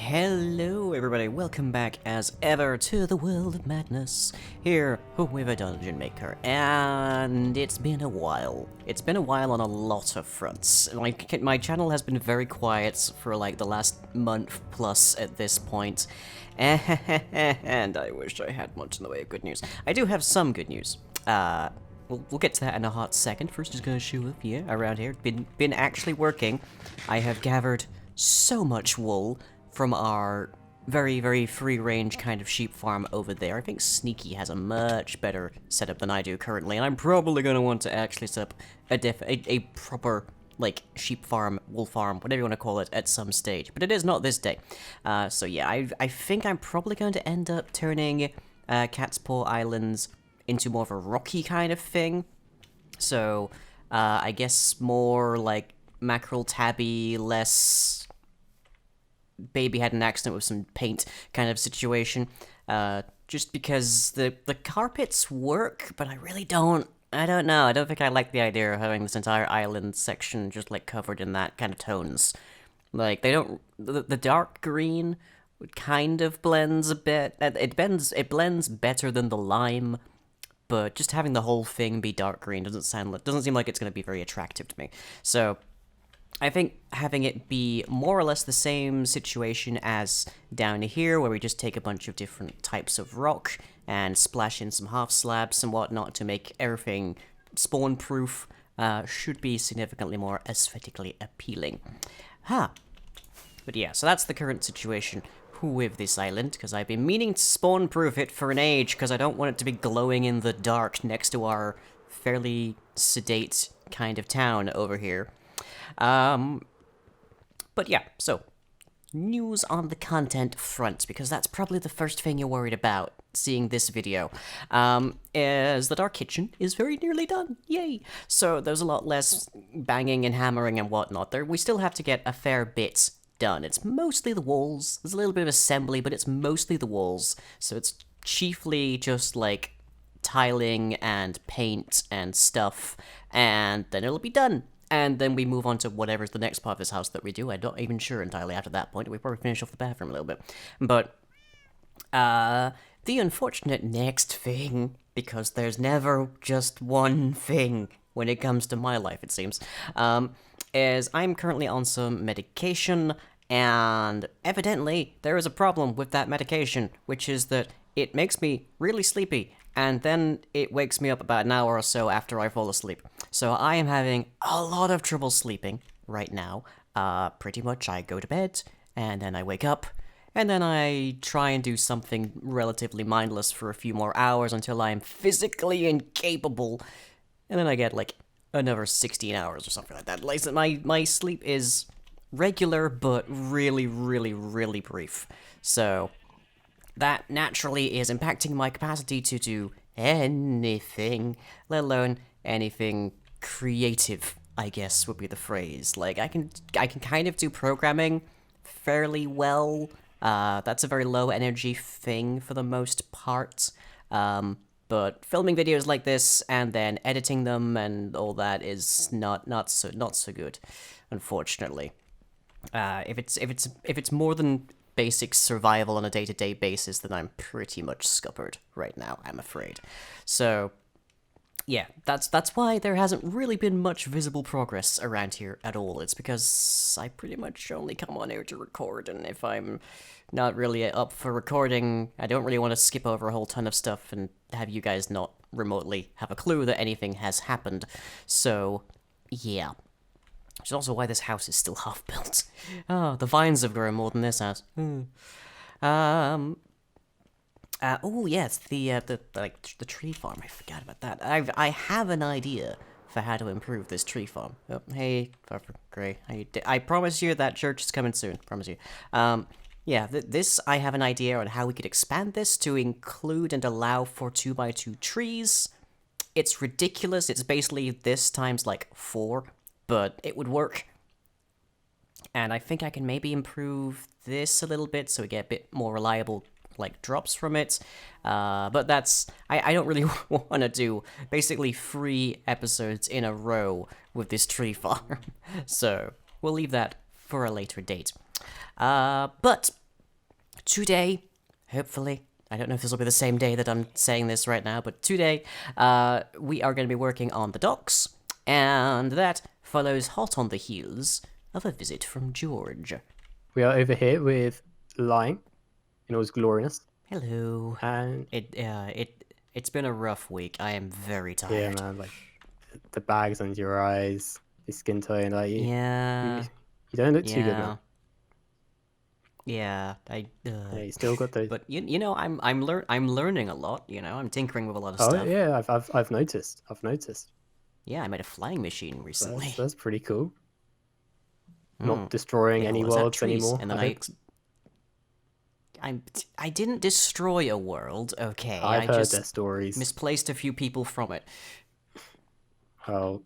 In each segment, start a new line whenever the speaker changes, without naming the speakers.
Hello everybody, welcome back as ever to the world of madness, here with a Dungeon Maker, and it's been a while. It's been a while on a lot of fronts. My channel has been very quiet for like the last month plus at this point, and I wish I had much in the way of good news. I do have some good news. We'll get to that in a hot second. First, just gonna show up here, around here. Been actually working. I have gathered so much wool from our very, very free-range kind of sheep farm over there. I think Sneaky has a much better setup than I do currently, and I'm probably going to want to actually set up a proper, like, sheep farm, wool farm, whatever you want to call it, at some stage. But it is not this day. So yeah, I think I'm probably going to end up turning Cat's Paw Islands into more of a rocky kind of thing. So, I guess more like mackerel tabby, less baby had an accident with some paint kind of situation, just because the carpets work, but I really don't know, I don't think I like the idea of having this entire island section just like covered in that kind of tones. Like, they don't, the dark green kind of blends a bit, it blends better than the lime, but just having the whole thing be dark green doesn't seem like it's going to be very attractive to me. So I think having it be more or less the same situation as down here, where we just take a bunch of different types of rock and splash in some half slabs and whatnot to make everything spawn-proof, should be significantly more aesthetically appealing. But yeah, so that's the current situation with this island, because I've been meaning to spawn-proof it for an age, because I don't want it to be glowing in the dark next to our fairly sedate kind of town over here. But yeah, so, news on the content front, because that's probably the first thing you're worried about seeing this video, is that our kitchen is very nearly done. Yay! So there's a lot less banging and hammering and whatnot. We still have to get a fair bit done. It's mostly the walls. There's a little bit of assembly, but it's mostly the walls. So it's chiefly just like tiling and paint and stuff, and then it'll be done. And then we move on to whatever's the next part of this house that we do. I'm not even sure entirely after that point. We probably finish off the bathroom a little bit. But, the unfortunate next thing, because there's never just one thing when it comes to my life, it seems, is I'm currently on some medication, and evidently there is a problem with that medication, which is that it makes me really sleepy, and then it wakes me up about an hour or so after I fall asleep. So I am having a lot of trouble sleeping right now. Pretty much I go to bed, and then I wake up, and then I try and do something relatively mindless for a few more hours until I am physically incapable, and then I get like another 16 hours or something like that. Like, my sleep is regular, but really, really, really brief. So that naturally is impacting my capacity to do anything, let alone anything creative, I guess would be the phrase. Like, I can kind of do programming fairly well. That's a very low energy thing for the most part. But filming videos like this and then editing them and all that is not so good, unfortunately. If it's more than basic survival on a day-to-day basis, then I'm pretty much scuppered right now, I'm afraid. So yeah, that's why there hasn't really been much visible progress around here at all. It's because I pretty much only come on here to record, and if I'm not really up for recording, I don't really want to skip over a whole ton of stuff and have you guys not remotely have a clue that anything has happened. So yeah. Which is also why this house is still half-built. Oh, the vines have grown more than this house. Oh, yes, the tree farm. I forgot about that. I have an idea for how to improve this tree farm. Oh, hey, Puffer Gray. I promise you that church is coming soon. Promise you. Yeah, I have an idea on how we could expand this to include and allow for 2x2 trees. It's ridiculous. It's basically this times, like, 4. But it would work. And I think I can maybe improve this a little bit so we get a bit more reliable, like, drops from it. But that's... I don't really want to do basically 3 episodes in a row with this tree farm. So, we'll leave that for a later date. But today, hopefully, I don't know if this will be the same day that I'm saying this right now, but today, we are going to be working on the docks, and that follows hot on the heels of a visit from George.
We are over here with Lying in all his gloriness.
Hello.
And
It's been a rough week. I am very
yeah,
tired.
man, like the bags under your eyes, the skin tone, like you
Yeah.
don't look too good,
Yeah.
man.
Yeah.
Yeah, you still got those.
But you know, I'm learning a lot. You know, I'm tinkering with a lot of
Oh
stuff.
yeah, I've noticed. I've noticed.
Yeah, I made a flying machine recently.
That's pretty cool. Not destroying
Yeah,
any
well, it was at
worlds
trees,
anymore,
and
I
then
hope.
I didn't destroy a world. Okay,
I've
I
heard
just
their stories.
misplaced a few people from it.
Oh,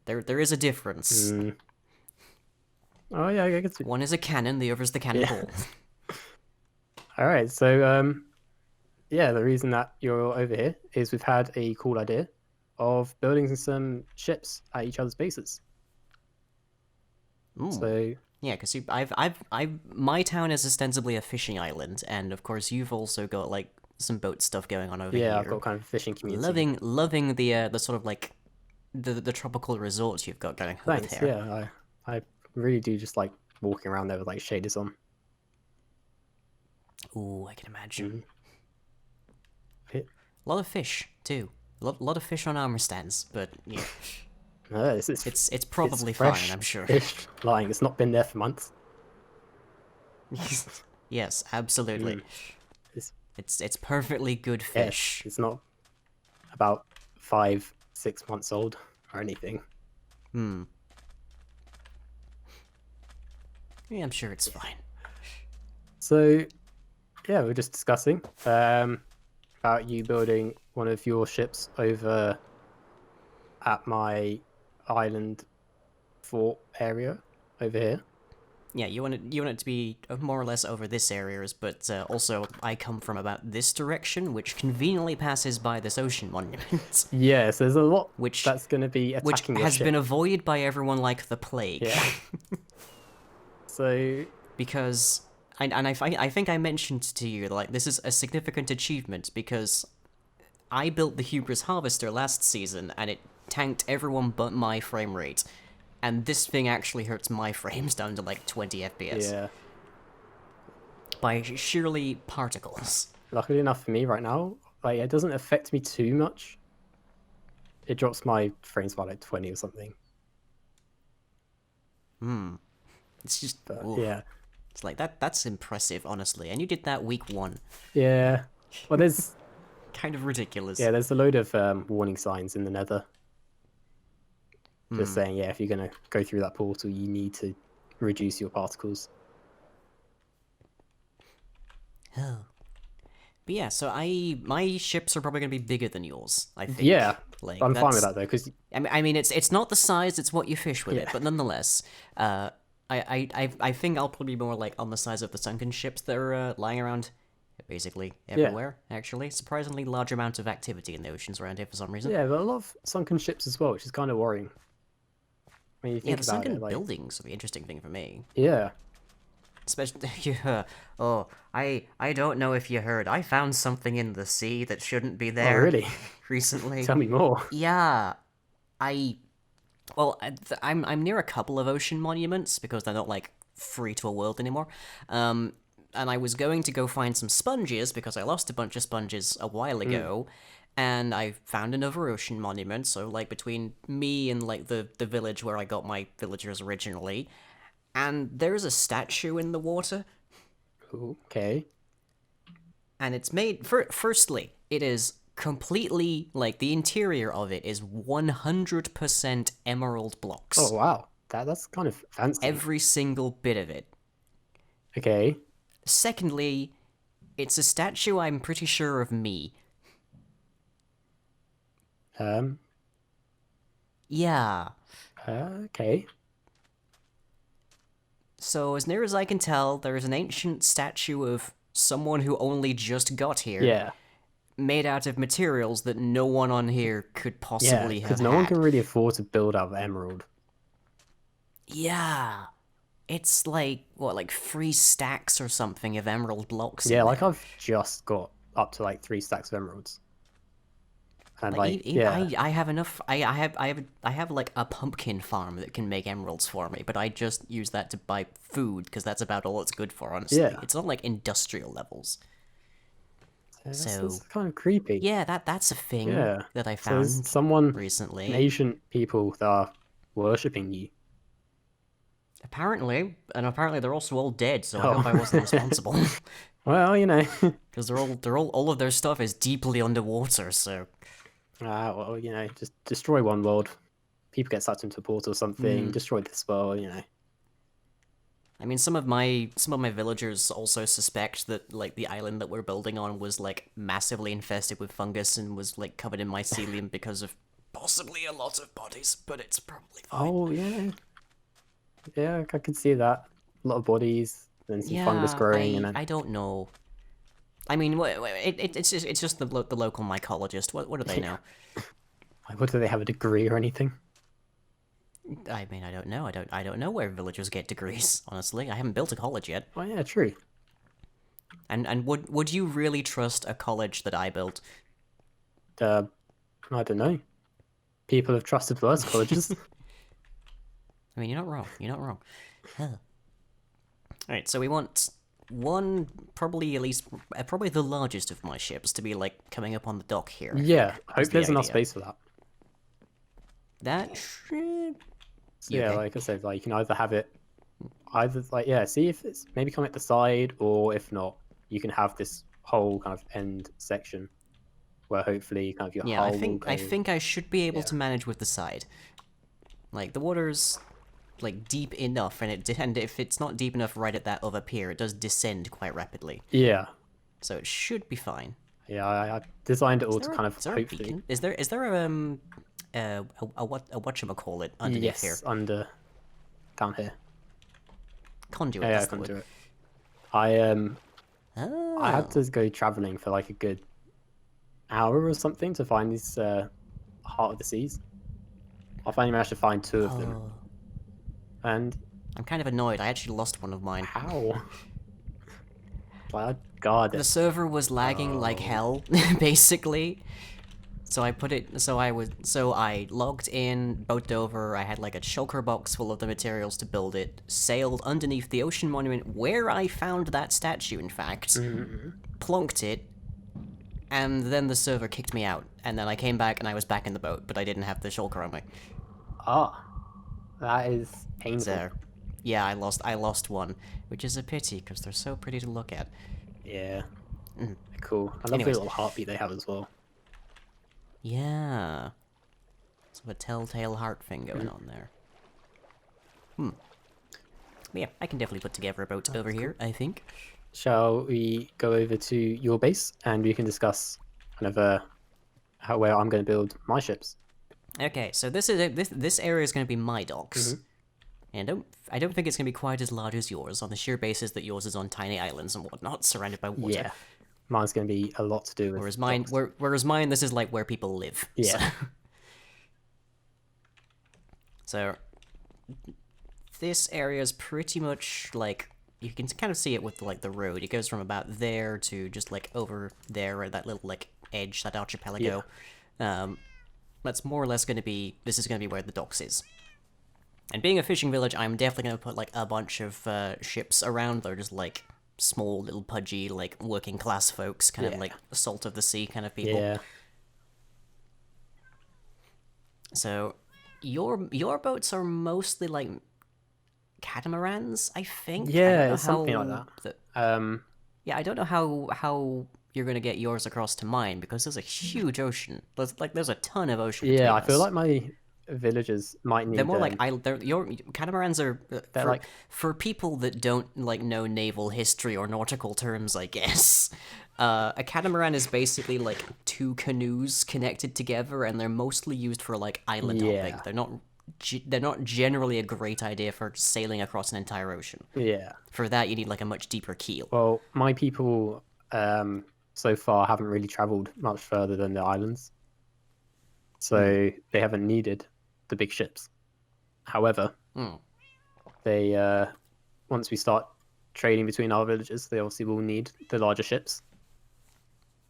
There is a difference.
oh yeah, I guess.
One is a cannon, the other is the
Yeah.
cannonball.
All right, so yeah, the reason that you're over here is we've had a cool idea of building some ships at each other's bases.
Ooh.
So
Yeah, because my town is ostensibly a fishing island, and of course you've also got like some boat stuff going on over
yeah,
here.
I've got kind of a fishing community.
Loving the sort of like the tropical resorts you've got going over
Thanks.
there.
Yeah, I really do just like walking around there with like shaders on.
Ooh, I can imagine.
Yeah.
A lot of fish too. A lot of fish on armor stands, but yeah, it's probably
fresh
fine, I'm sure.
fish lying. It's not been there for months.
Yes, absolutely.
It's,
It's perfectly good fish.
it's not about 5-6 months old or anything.
Yeah, I'm sure it's fine.
So yeah, we're just discussing about you building one of your ships over at my island fort area over here.
Yeah, you want it to be more or less over this area, but also I come from about this direction, which conveniently passes by this ocean monument.
Yeah, so there's a lot
Which
that's going to be
which
attacking your
has
ship.
been avoided by everyone like the plague.
Yeah. So
Because I think I mentioned to you like this is a significant achievement because I built the Hubris Harvester last season and it tanked everyone but my frame rate. And this thing actually hurts my frames down to like 20 FPS.
yeah,
By sheerly particles.
luckily enough for me right now, like it doesn't affect me too much. It drops my frames by like 20 or something.
It's just
But yeah,
it's like that's impressive, honestly. And you did that week 1.
yeah. Well, there's
Kind of ridiculous.
yeah, there's a load of warning signs in the Nether. Just saying, yeah, if you're gonna go through that portal, you need to reduce your particles.
Oh. But yeah, so my ships are probably gonna be bigger than yours, I think.
Yeah,
Like,
I'm fine with
that's-
that though, because
I mean, it's not the size; it's what you fish with it.
Yeah.
But nonetheless, I think I'll probably be more like on the size of the sunken ships that are lying around, basically everywhere. Actually, surprisingly large amount of activity in the oceans around here for some reason.
yeah, but a lot of sunken ships as well, which is kind of worrying. When you
Yeah,
think
the
about
sunken
it, like
buildings are the interesting thing for me.
yeah,
Especially, yeah. Oh, I don't know if you heard. I found something in the sea that shouldn't be
oh
there.
really?
Recently.
Tell me more.
Yeah, well, I'm near a couple of ocean monuments because they're not like free to a world anymore. And I was going to go find some sponges because I lost a bunch of sponges a while ago. And I found another ocean monument, so like between me and like the village where I got my villagers originally, and there's a statue in the water,
Okay.
and it's made firstly, it is completely like the interior of it is 100% emerald blocks.
Oh wow, that's kind of fancy.
Every single bit of it.
Okay.
Secondly, it's a statue I'm pretty sure of me. Yeah.
Okay.
So, as near as I can tell, there is an ancient statue of someone who only just got here,
Yeah.
made out of materials that no one on here could
Yeah,
possibly have
because no one
had.
can really afford to build out of emerald.
Yeah. It's like what, like 3 stacks or something of emerald blocks
Yeah,
in
like
there.
I've just got up to like 3 stacks of emeralds, and
Like
like yeah,
I have enough. I have like a pumpkin farm that can make emeralds for me, but I just use that to buy food because that's about all it's good for. Honestly,
yeah.
it's not like industrial levels.
Yeah, that's
So
kind of creepy.
yeah, that's a thing
Yeah.
that I
So there's
found
someone, an
recently.
ancient people that are worshipping you.
Apparently, and apparently they're also all dead. So I
Oh.
hope I wasn't responsible.
Well, you know.
Because all of their stuff is deeply underwater. So
Well, you know, just destroy one world. People get sucked into a portal or something. Destroy this world, you know.
I mean, some of my villagers also suspect that like the island that we're building on was like massively infested with fungus and was like covered in mycelium because of possibly a lot of bodies, but it's probably fine.
Oh, yeah. Yeah, I can see that. A lot of bodies, then some fungus
Yeah,
growing, and then.
I don't know. I mean, it's just the local mycologist. What do they
Yeah.
know?
Like, what, do they have a degree or anything?
I mean, I don't know. I don't know where villagers get degrees. Honestly, I haven't built a college yet.
Oh, yeah, true.
And would you really trust a college that I built?
Uh, I don't know. People have trusted worse colleges.
I mean, you're not wrong. You're not wrong. Huh. Alright, so we want one, probably at least, probably the largest of my ships to be, like, coming up on the dock here, I
Yeah,
think,
I
is
hope
the
there's enough
idea.
space for that.
That should...
So
You
yeah,
okay?
like I said, like you can either have it, either like yeah, see if it's maybe come at the side, or if not, you can have this whole kind of end section where hopefully kind of your
Yeah,
hull will
I
go.
think I should be able
Yeah,
to manage with the side. Like, the water's, like, deep enough, and if it's not deep enough right at that other pier, it does descend quite rapidly.
yeah,
So it should be fine.
yeah. I designed it all to kind of
Is there a
hopefully.
beacon? Is there a whatchamacallit underneath here?
Yes, under down here.
Conduit,
Yeah, I
that's the
can
word.
do it. I I had
Oh.
to go traveling for like a good hour or something to find these heart of the seas. I finally managed to find 2 of them,
Oh.
and
I'm kind of annoyed. I actually lost one of mine.
how? Like, guard
The
it.
server was lagging like
Oh.
hell, basically. So I put it. So I logged in, boat over. I had like a shulker box full of the materials to build it. Sailed underneath the ocean monument where I found that statue. In fact,
Mm-hmm.
plonked it, and then the server kicked me out. And then I came back and I was back in the boat, but I didn't have the shulker on me.
Ah, that is painful.
So, yeah, I lost one, which is a pity because they're so pretty to look at.
Yeah. Cool. I love the
Anyways,
little heartbeat they have as well.
yeah, sort of a telltale heart thing going on there. But yeah, I can definitely put together a boat over here, I think.
Shall we go over to your base and we can discuss kind of how where I'm going to build my ships?
Okay, so this area is going to be my docks, and I don't think it's going to be quite as large as yours on the sheer basis that yours is on tiny islands and whatnot, surrounded by water.
Yeah. Mine's going to be a lot to do with docks.
Whereas mine, this is like where people live.
Yeah.
So this area is pretty much like you can kind of see it with like the road. It goes from about there to just like over there at that little like edge, that archipelago. That's more or less going to be. This is going to be where the docks is. And being a fishing village, I'm definitely going to put like a bunch of ships around. They're just like small, little pudgy, like working class folks, kind of
Yeah.
like salt of the sea kind of people.
Yeah.
So your boats are mostly like catamarans, I think. I don't
Yeah,
know
it's something like
how
that.
yeah, I don't know how you're gonna get yours across to mine because there's a huge ocean. There's a ton of ocean
Yeah,
between
I feel
us.
like my villagers might
They're
need
more like your catamarans are
they're like
for people that don't like know naval history or nautical terms, I guess. A catamaran is basically like 2 canoes connected together, and they're mostly used for like island hopping.
yeah.
They're not generally a great idea for sailing across an entire ocean.
Yeah.
For that, you need like a much deeper keel.
Well, my people so far haven't really traveled much further than the islands. So they haven't needed the big ships. However,
Hmm.
they once we start trading between our villages, they obviously will need the larger ships.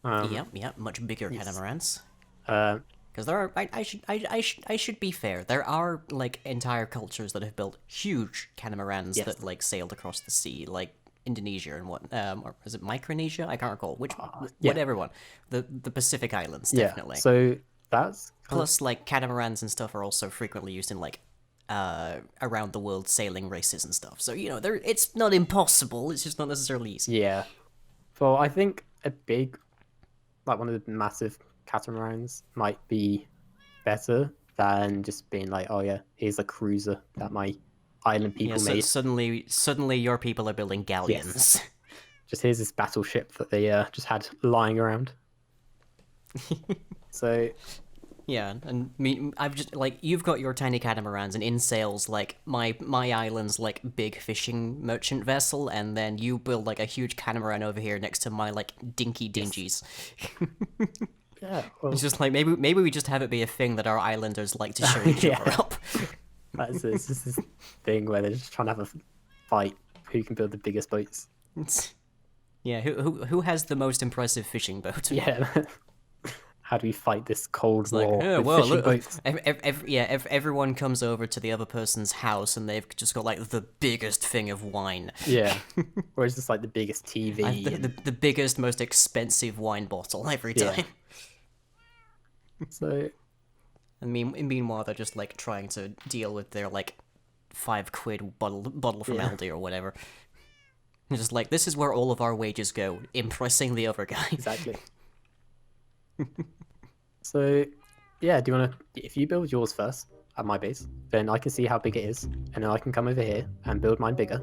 Yep, much bigger catamarans.
Uh,
Because there are, I should be fair. There are like entire cultures that have built huge catamarans
Yes.
that like sailed across the sea, like Indonesia and what, or is it Micronesia? I can't recall which,
yeah.
whatever one. The Pacific Islands,
yeah.
definitely.
So that's
Plus, like catamarans and stuff are also frequently used in like around the world sailing races and stuff. So you know, there it's not impossible. It's just not necessarily easy.
yeah. Well, I think a big, like one of the massive catamarans might be better than just being like, oh yeah, here's a cruiser that my island
Yeah,
people
so
made.
suddenly your people are building galleons.
Just here's this battleship that they just had lying around. So
Yeah, and me, I've just like you've got your tiny catamarans, and in sails like my island's like big fishing merchant vessel, and then you build like a huge catamaran over here next to my like dinky dingies.
yeah, well,
It's just like maybe we just have it be a thing that our islanders like to show each
Yeah.
other up.
it's just this thing where they're just trying to have a fight who can build the biggest boats.
Yeah, who has the most impressive fishing boat?
Yeah. How do we fight this cold
Like,
war
oh,
with
well,
fishing
look,
boats?
everyone comes over to the other person's house and they've just got like the biggest thing of wine.
Yeah. Or it's just like the biggest TV.
The biggest, most expensive wine bottle every
Yeah.
time.
So
And meanwhile, they're just like trying to deal with their like £5 bottle from
Yeah.
Aldi or whatever. And just like, this is where all of our wages go, impressing the other guy.
exactly. So yeah, do you want to? If you build yours first at my base, then I can see how big it is, and then I can come over here and build mine bigger.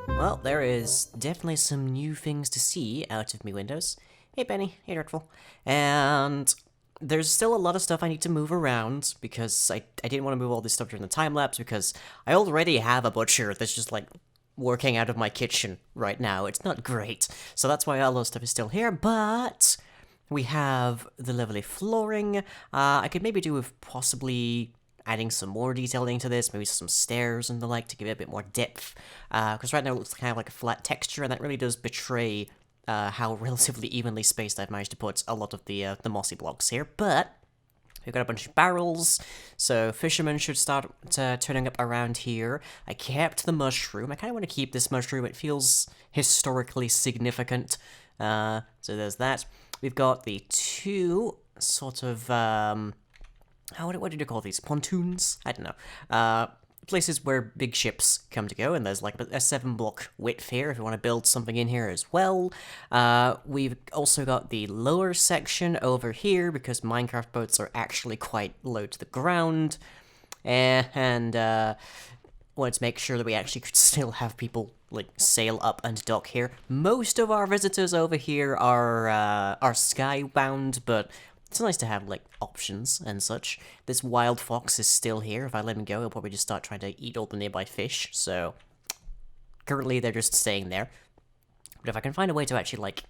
Well, there is definitely some new things to see out of me windows. Hey Benny, hey Dreadful. And there's still a lot of stuff I need to move around because I didn't want to move all this stuff during the time lapse because I already have a butcher that's just like working out of my kitchen right now. It's not great. So that's why all those stuff is still here, but we have the lovely flooring. I could maybe do with possibly adding some more detailing to this, maybe some stairs and the like to give it a bit more depth. Because right now it looks kind of like a flat texture, and that really does betray how relatively evenly spaced I've managed to put a lot of the mossy blocks here. But we've got a bunch of barrels, so fishermen should start turning up around here. I kept the mushroom. I kind of want to keep this mushroom. It feels historically significant. So there's that. We've got the two sort of what did you call these? Pontoons? I don't know. Places where big ships come to go, and there's like a 7-block width here if you want to build something in here as well. We've also got the lower section over here because Minecraft boats are actually quite low to the ground. And wanted to make sure that we actually could still have people like sail up and dock here. Most of our visitors over here are skybound, but it's nice to have, like, options and such. This wild fox is still here. If I let him go, he'll probably just start trying to eat all the nearby fish, so currently they're just staying there. But if I can find a way to actually, like,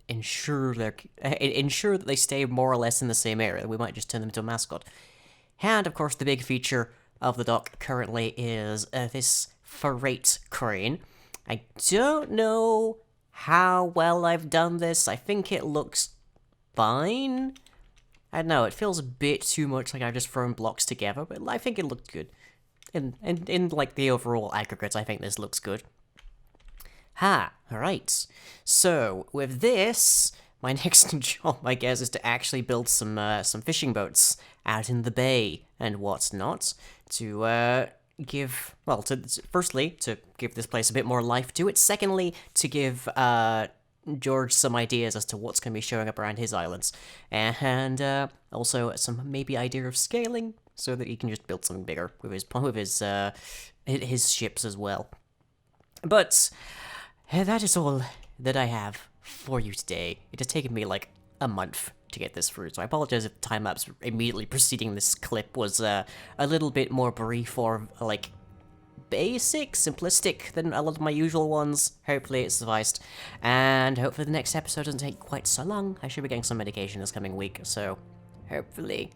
ensure that they stay more or less in the same area, we might just turn them into a mascot. And, of course, the big feature, of the dock currently is this freight crane. I don't know how well I've done this. I think it looks fine. I don't know, it feels a bit too much like I've just thrown blocks together, but I think it looked good. In like the overall aggregate, I think this looks good. Alright. So, with this, my next job, I guess, is to actually build some fishing boats out in the bay and whatnot to give, well, firstly, to give this place a bit more life to it. Secondly, to give George some ideas as to what's going to be showing up around his islands. And also some maybe idea of scaling so that he can just build something bigger with his ships as well. But that is all that I have for you today. It has taken me like a month to get this through, so I apologize if the time-lapse immediately preceding this clip was a little bit more brief or like basic, simplistic than a lot of my usual ones. Hopefully it sufficed, and hopefully the next episode doesn't take quite so long. I should be getting some medication this coming week, so hopefully,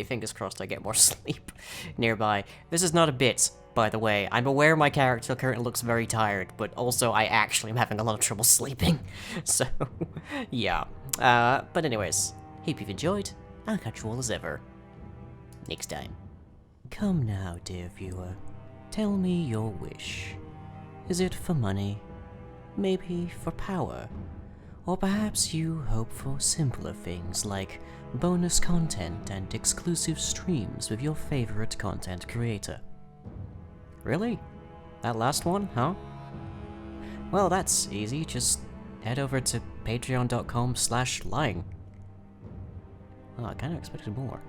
fingers crossed, I get more sleep nearby. This is not a bit, by the way. I'm aware my character currently looks very tired, but also I actually am having a lot of trouble sleeping. So, yeah. But anyways, hope you've enjoyed. I'll catch you all as ever next time. Come now, dear viewer. Tell me your wish. Is it for money? Maybe for power? Or perhaps you hope for simpler things like bonus content and exclusive streams with your favorite content creator? Really? That last one, huh? Well, that's easy. Just head over to patreon.com/lying. Oh, I kind of expected more.